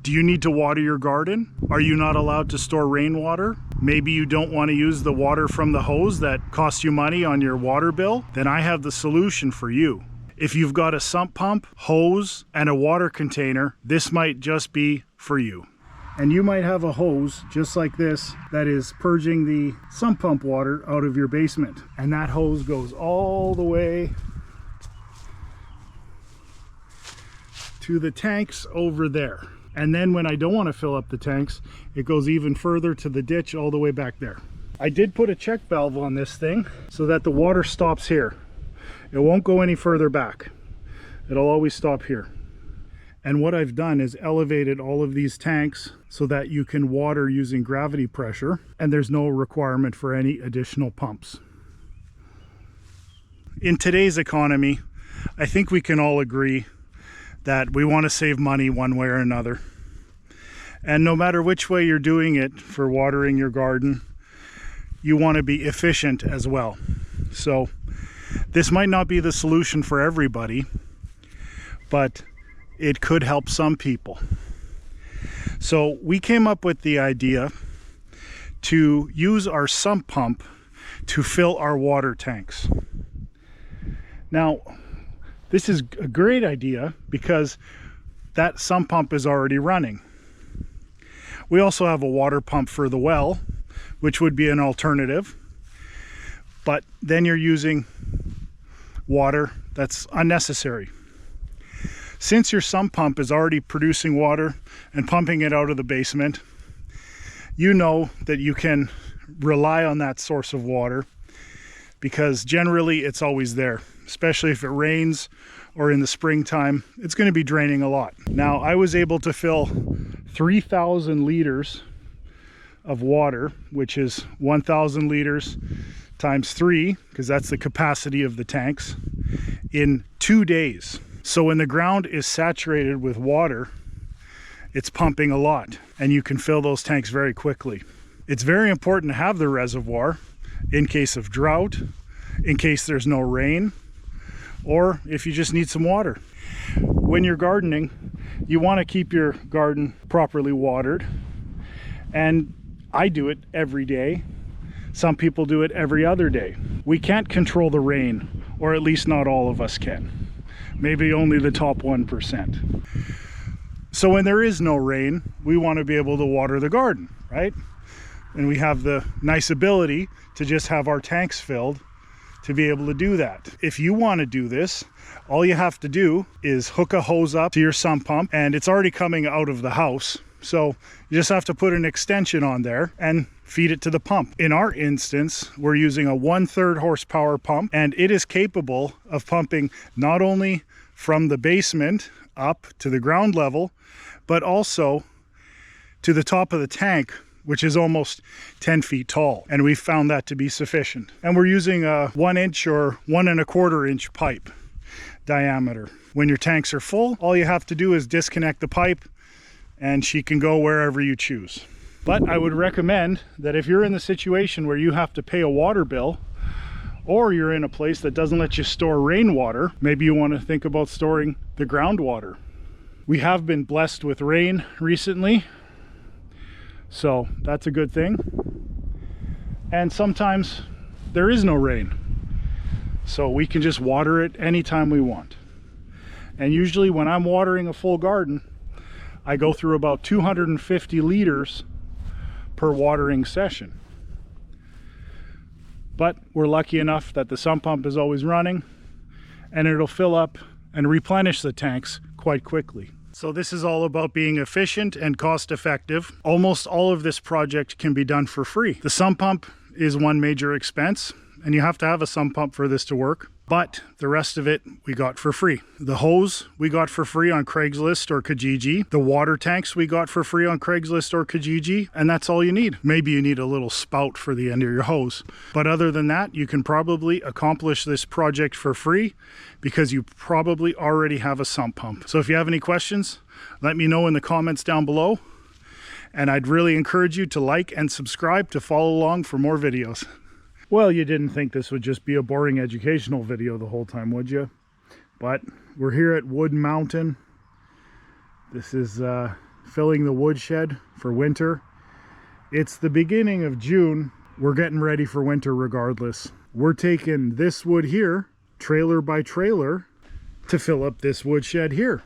Do you need to water your garden? Are you not allowed to store rainwater? Maybe you don't want to use the water from the hose that costs you money on your water bill? Then I have the solution for you. If you've got a sump pump, hose, and a water container, this might just be for you. And you might have a hose just like this that is purging the sump pump water out of your basement. And that hose goes all the way to the tanks over there. And then when I don't want to fill up the tanks, it goes even further to the ditch all the way back there. I did put a check valve on this thing so that the water stops here. It won't go any further back. It'll always stop here. And what I've done is elevated all of these tanks so that you can water using gravity pressure, and there's no requirement for any additional pumps. In today's economy, I think we can all agree that we want to save money one way or another. And no matter which way you're doing it for watering your garden, you want to be efficient as well. So this might not be the solution for everybody, but it could help some people. So we came up with the idea to use our sump pump to fill our water tanks. Now, this is a great idea because that sump pump is already running. We also have a water pump for the well, which would be an alternative, but then you're using water that's unnecessary. Since your sump pump is already producing water and pumping it out of the basement, you know that you can rely on that source of water because generally it's always there. Especially if it rains or in the springtime, it's going to be draining a lot. Now, I was able to fill 3,000 liters of water, which is 1,000 liters times 3, because that's the capacity of the tanks, in 2 days. So when the ground is saturated with water, it's pumping a lot, and you can fill those tanks very quickly. It's very important to have the reservoir in case of drought, in case there's no rain, or if you just need some water. When you're gardening, you want to keep your garden properly watered, and I do it every day. Some people do it every other day. We can't control the rain, or at least not all of us can. Maybe only the top 1%. So when there is no rain, we want to be able to water the garden, right? And we have the nice ability to just have our tanks filled to be able to do that. If you want to do this, all you have to do is hook a hose up to your sump pump, and it's already coming out of the house. So you just have to put an extension on there and feed it to the pump. In our instance, we're using a 1/3 horsepower pump, and it is capable of pumping not only from the basement up to the ground level, but also to the top of the tank, which is almost 10 feet tall. And we found that to be sufficient. And we're using a 1 inch or 1 1/4 inch pipe diameter. When your tanks are full, all you have to do is disconnect the pipe and she can go wherever you choose. But I would recommend that if you're in the situation where you have to pay a water bill, or you're in a place that doesn't let you store rainwater, maybe you want to think about storing the groundwater. We have been blessed with rain recently, so that's a good thing. And sometimes there is no rain, so we can just water it anytime we want. And usually when I'm watering a full garden, I go through about 250 liters per watering session. But we're lucky enough that the sump pump is always running, and it'll fill up and replenish the tanks quite quickly. So this is all about being efficient and cost effective. Almost all of this project can be done for free. The sump pump is one major expense, and you have to have a sump pump for this to work. But the rest of it we got for free. The hose we got for free on Craigslist or Kijiji. The water tanks we got for free on Craigslist or Kijiji, and that's all you need. Maybe you need a little spout for the end of your hose. But other than that, you can probably accomplish this project for free because you probably already have a sump pump. So if you have any questions, let me know in the comments down below. And I'd really encourage you to like and subscribe to follow along for more videos. Well, you didn't think this would just be a boring educational video the whole time, would you? But we're here at Wood Mountain. This is filling the woodshed for winter. It's the beginning of June. We're getting ready for winter regardless. We're taking this wood here, trailer by trailer, to fill up this woodshed here.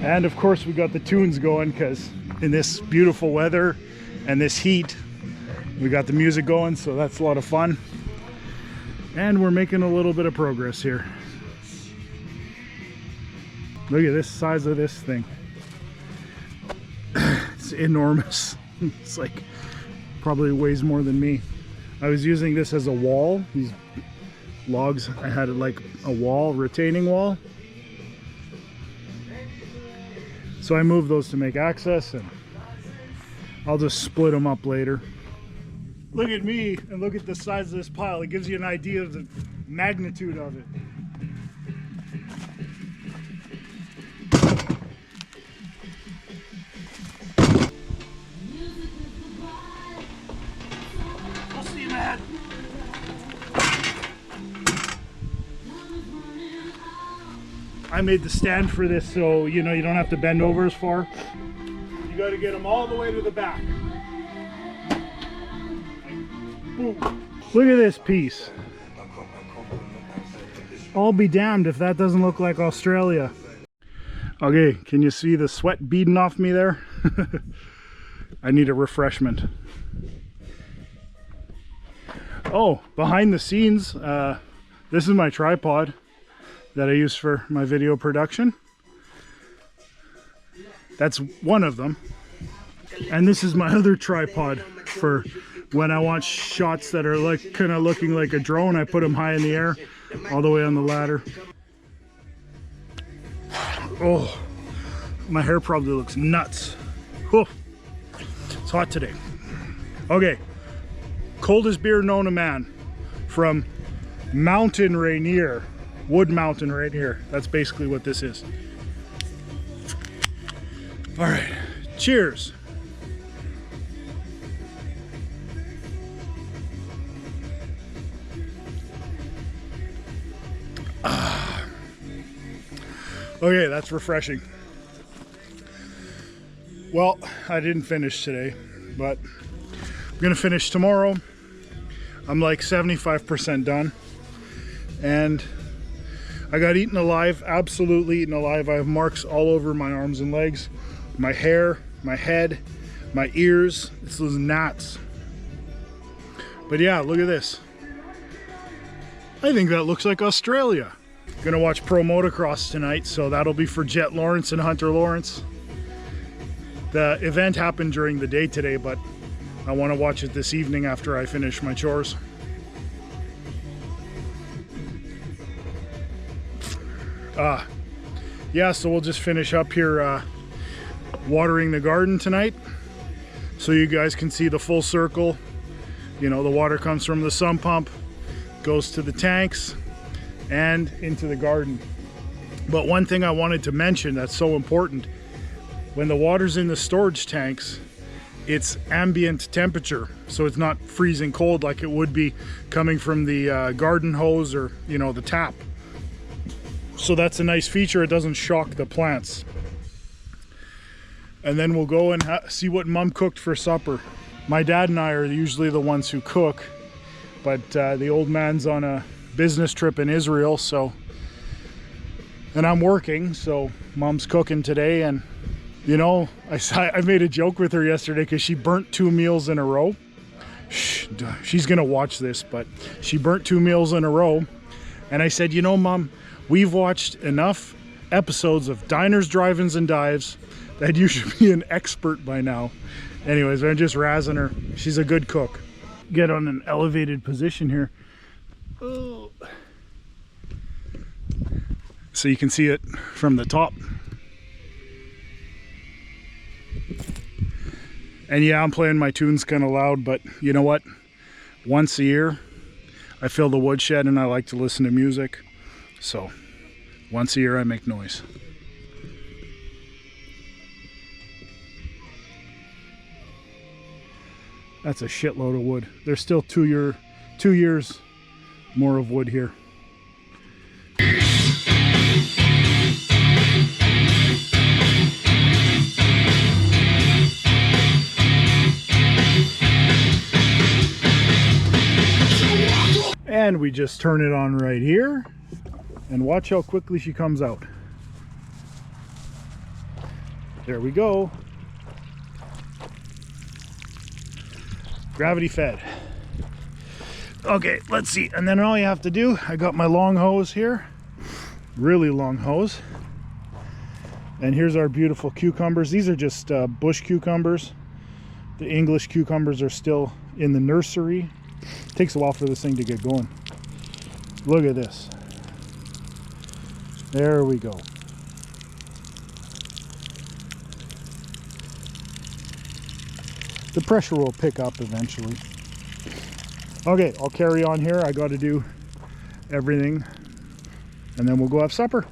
And of course we got the tunes going, because in this beautiful weather and this heat, we got the music going, so that's a lot of fun. And we're making a little bit of progress here. Look at this size of this thing. It's enormous. It's like probably weighs more than me. I was using this as a wall. These logs, I had it like a wall, retaining wall. So I moved those to make access, and I'll just split them up later. Look at me and look at the size of this pile. It gives you an idea of the magnitude of it. I'll see you, man. I made the stand for this so you know you don't have to bend over as far. You got to get them all the way to the back. Boom. Look at this piece. I'll be damned if that doesn't look like Australia. Okay, can you see the sweat beading off me there? I need a refreshment. Oh, behind the scenes, this is my tripod that I use for my video production. That's one of them. And this is my other tripod for when I want shots that are like kind of looking like a drone. I put them high in the air, all the way on the ladder. Oh, my hair probably looks nuts. Whew. It's hot today. Okay, coldest beer known to man from Mountain Rainier. Wood Mountain right here. That's basically what this is. All right, cheers. Okay, that's refreshing. Well, I didn't finish today, but I'm gonna finish tomorrow. I'm like 75% done, and I got eaten alive, absolutely eaten alive. I have marks all over my arms and legs, my hair, my head, my ears. It's those gnats. But yeah, look at this. I think that looks like Australia. Gonna watch pro motocross tonight, so that'll be for Jet Lawrence and Hunter Lawrence. The event happened during the day today, but I want to watch it this evening after I finish my chores. Yeah, so we'll just finish up here watering the garden tonight, so you guys can see the full circle. You know, the water comes from the sump pump, goes to the tanks and into the garden. But one thing I wanted to mention that's so important, when the water's in the storage tanks, it's ambient temperature, so it's not freezing cold like it would be coming from the garden hose or, you know, the tap. So that's a nice feature. It doesn't shock the plants. And then we'll go and see what Mom cooked for supper. My dad and I are usually the ones who cook, but the old man's on a business trip in Israel, so, and I'm working, so Mom's cooking today. And you know, I made a joke with her yesterday because she burnt 2 meals in a row. She's gonna watch this, but she burnt 2 meals in a row. And I said, you know, Mom, we've watched enough episodes of Diners, Drive-Ins, and Dives that you should be an expert by now. Anyways, I'm just razzing her. She's a good cook. Get on an elevated position here. Oh. So you can see it from the top. And yeah, I'm playing my tunes kind of loud, but you know what? Once a year, I fill the woodshed and I like to listen to music. So once a year I make noise. That's a shitload of wood. There's still 2 years more of wood here. And we just turn it on right here and watch how quickly she comes out. There we go. Gravity fed. Okay, let's see. And then all you have to do, I got my long hose here, really long hose. And here's our beautiful cucumbers. These are just bush cucumbers. The English cucumbers are still in the nursery. It takes a while for this thing to get going. Look at this. There we go. The pressure will pick up eventually. Okay, I'll carry on here. I got to do everything and then we'll go have supper.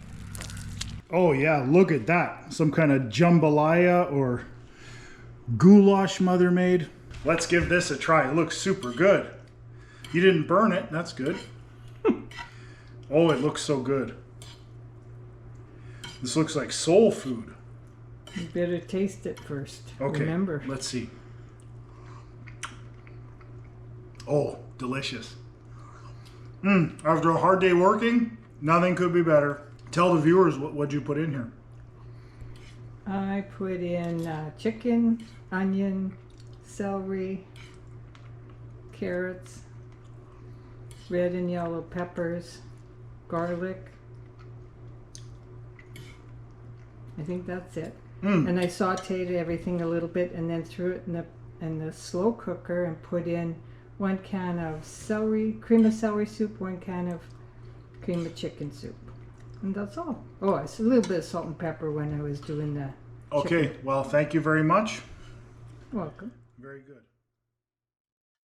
Oh yeah, look at that. Some kind of jambalaya or goulash mother made. Let's give this a try. It looks super good. You didn't burn it, that's good. Oh, it looks so good. This looks like soul food. You better taste it first. Okay, remember. Let's see. Oh, delicious. After a hard day working, nothing could be better. Tell the viewers what you put in here. I put in chicken, onion, celery, carrots, red and yellow peppers, garlic. I think that's it. And I sauteed everything a little bit and then threw it in the slow cooker and put in 1 can of cream of celery soup, 1 can of cream of chicken soup. And that's all. Oh, it's a little bit of salt and pepper when I was doing the Okay, chicken. well, thank you very much. Welcome. Very good.